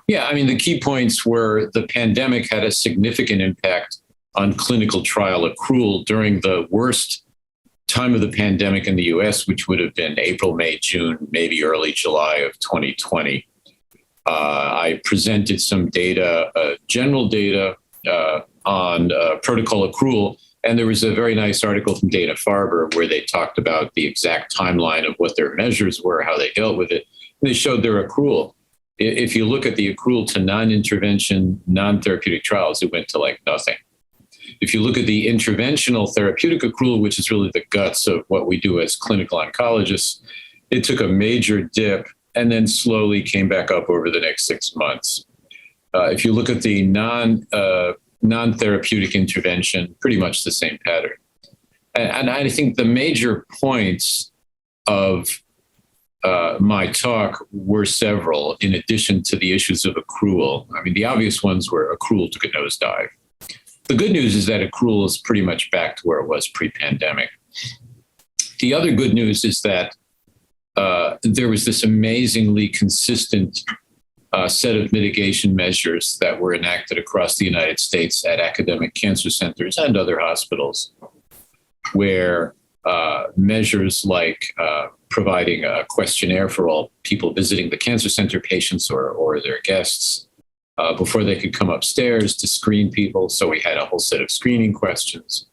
Yeah, I mean, the key points were the pandemic had a significant impact on clinical trial accrual during the worst time of the pandemic in the US, which would have been April, May, June, maybe early July of 2020. I presented some data, general data on protocol accrual. And there was a very nice article from Dana-Farber where they talked about the exact timeline of what their measures were, how they dealt with it. And they showed their accrual. If you look at the accrual to non-intervention, non-therapeutic trials, it went to like nothing. If you look at the interventional therapeutic accrual, which is really the guts of what we do as clinical oncologists, it took a major dip and then slowly came back up over the next 6 months. If you look at the non-therapeutic intervention, pretty much the same pattern. And I think the major points of my talk were several, in addition to the issues of accrual. I mean, the obvious ones were accrual took a nosedive. The good news is that accrual is pretty much back to where it was pre-pandemic. The other good news is that there was this amazingly consistent set of mitigation measures that were enacted across the United States at academic cancer centers and other hospitals, where measures like providing a questionnaire for all people visiting the cancer center, patients or their guests, before they could come upstairs to screen people. So we had a whole set of screening questions.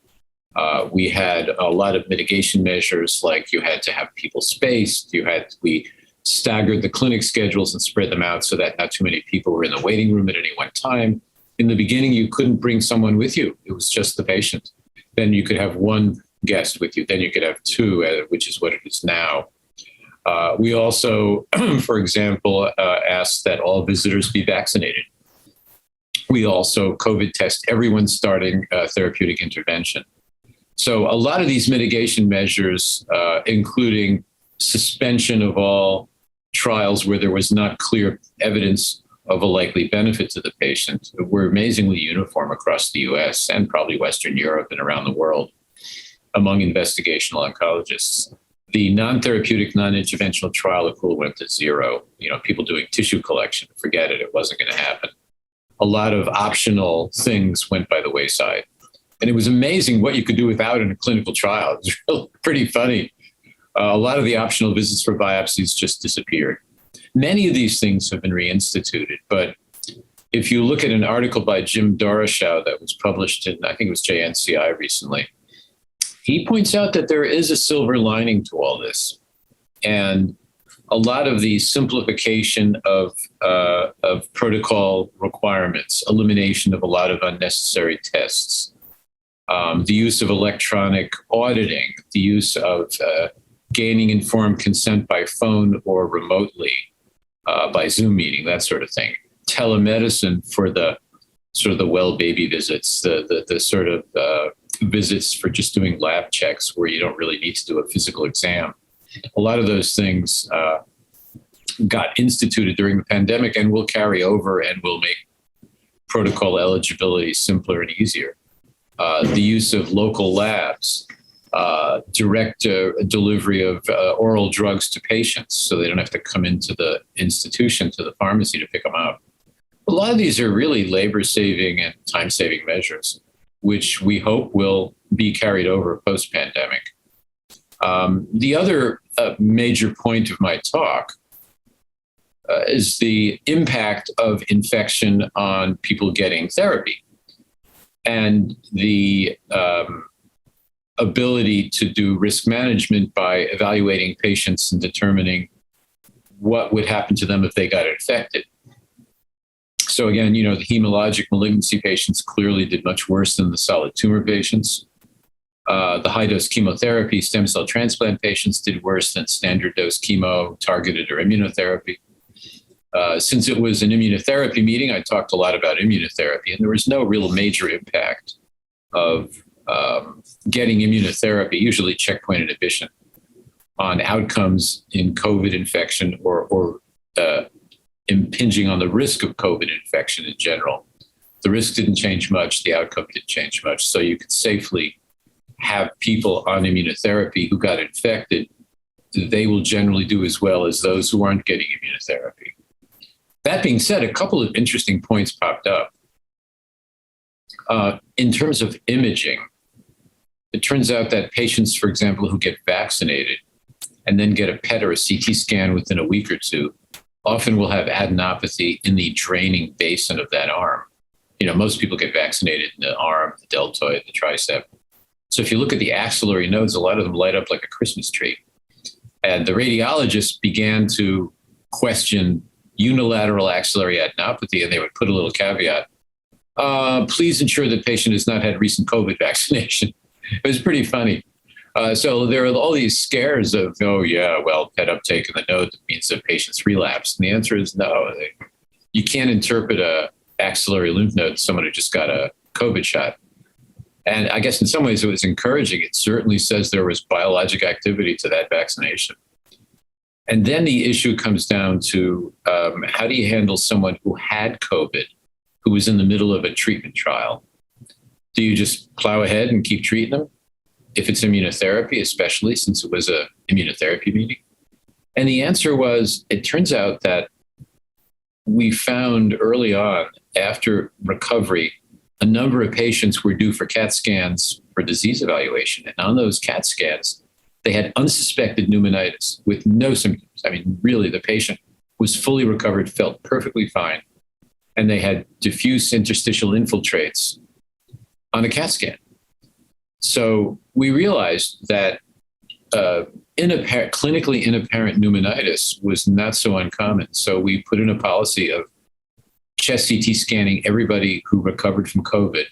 We had a lot of mitigation measures, like you had to have people spaced. We staggered the clinic schedules and spread them out so that not too many people were in the waiting room at any one time. In the beginning, you couldn't bring someone with you. It was just the patient. Then you could have one guest with you. Then you could have two, which is what it is now. We also, for example, asked that all visitors be vaccinated. We also COVID test everyone starting therapeutic intervention. So a lot of these mitigation measures, including suspension of all trials where there was not clear evidence of a likely benefit to the patient, were amazingly uniform across the US and probably Western Europe and around the world among investigational oncologists. The non-therapeutic, non-interventional trial accrual went to zero. People doing tissue collection, forget it, it wasn't going to happen. A lot of optional things went by the wayside. And it was amazing what you could do without in a clinical trial. It was really pretty funny. A lot of the optional visits for biopsies just disappeared. Many of these things have been reinstituted, but if you look at an article by Jim Doroshow that was published in, I think it was JNCI recently, he points out that there is a silver lining to all this. And a lot of the simplification of protocol requirements, elimination of a lot of unnecessary tests, the use of electronic auditing, the use of gaining informed consent by phone or remotely, by Zoom meeting, that sort of thing. Telemedicine for the sort of the well baby visits, the sort of visits for just doing lab checks where you don't really need to do a physical exam. A lot of those things got instituted during the pandemic and will carry over and will make protocol eligibility simpler and easier. The use of local labs, direct delivery of oral drugs to patients so they don't have to come into the institution, to the pharmacy to pick them up. A lot of these are really labor-saving and time-saving measures, which we hope will be carried over post-pandemic. The other major point of my talk is the impact of infection on people getting therapy and the ability to do risk management by evaluating patients and determining what would happen to them if they got infected. So again, the hematologic malignancy patients clearly did much worse than the solid tumor patients. The high-dose chemotherapy stem cell transplant patients did worse than standard dose chemo, targeted or immunotherapy. Since it was an immunotherapy meeting, I talked a lot about immunotherapy, and there was no real major impact of getting immunotherapy, usually checkpoint inhibition, on outcomes in COVID infection or impinging on the risk of COVID infection in general. The risk didn't change much. The outcome didn't change much. So you could safely have people on immunotherapy who got infected. They will generally do as well as those who aren't getting immunotherapy. That being said, a couple of interesting points popped up. In terms of imaging, it turns out that patients, for example, who get vaccinated and then get a PET or a CT scan within a week or two, often will have adenopathy in the draining basin of that arm. You know, most people get vaccinated in the arm, the deltoid, the tricep. So if you look at the axillary nodes, a lot of them light up like a Christmas tree. And the radiologists began to question unilateral axillary adenopathy, and they would put a little caveat. Please ensure the patient has not had recent COVID vaccination. It was pretty funny. So there are all these scares of, oh, yeah, well, PET uptake in the node means the patient's relapsed. And the answer is no. You can't interpret a axillary lymph node, someone who just got a COVID shot. And I guess in some ways it was encouraging. It certainly says there was biologic activity to that vaccination. And then the issue comes down to how do you handle someone who had COVID, who was in the middle of a treatment trial? Do you just plow ahead and keep treating them? If it's immunotherapy, especially since it was an immunotherapy meeting? And the answer was, it turns out that we found early on, after recovery, a number of patients were due for CAT scans for disease evaluation. And on those CAT scans, they had unsuspected pneumonitis with no symptoms. I mean, really, the patient was fully recovered, felt perfectly fine. And they had diffuse interstitial infiltrates on a CAT scan. So we realized that clinically inapparent pneumonitis was not so uncommon. So we put in a policy of chest CT scanning everybody who recovered from COVID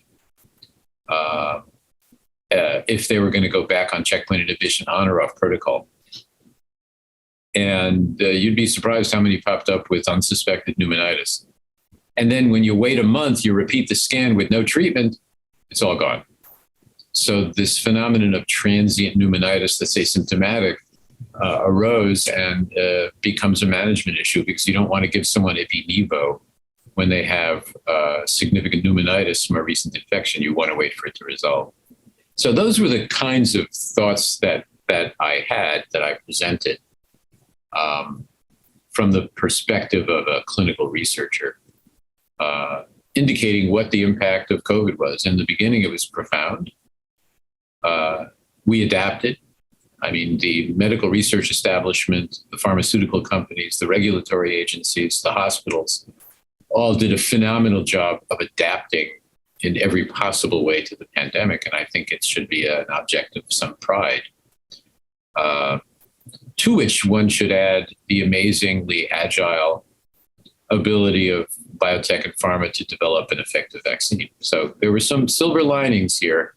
if they were going to go back on checkpoint inhibition on or off protocol. And you'd be surprised how many popped up with unsuspected pneumonitis. And then when you wait a month, you repeat the scan with no treatment, it's all gone. So this phenomenon of transient pneumonitis that's asymptomatic arose and becomes a management issue, because you don't want to give someone ipi-nivo when they have significant pneumonitis from a recent infection. You want to wait for it to resolve. So those were the kinds of thoughts that I had, that I presented from the perspective of a clinical researcher, indicating what the impact of COVID was. In the beginning, it was profound. We adapted. I mean, the medical research establishment, the pharmaceutical companies, the regulatory agencies, the hospitals, all did a phenomenal job of adapting in every possible way to the pandemic. And I think it should be an object of some pride, to which one should add the amazingly agile ability of biotech and pharma to develop an effective vaccine. So there were some silver linings here,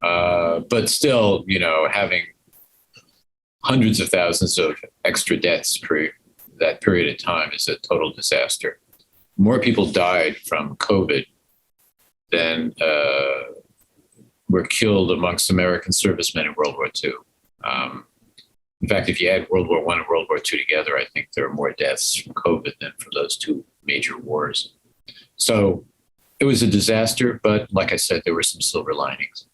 but still, you know, having hundreds of thousands of extra deaths per that period of time is a total disaster. More people died from COVID than were killed amongst American servicemen in World War II. In fact, if you add World War I and World War II together, I think there are more deaths from COVID than from those two major wars. So it was a disaster, but like I said, there were some silver linings.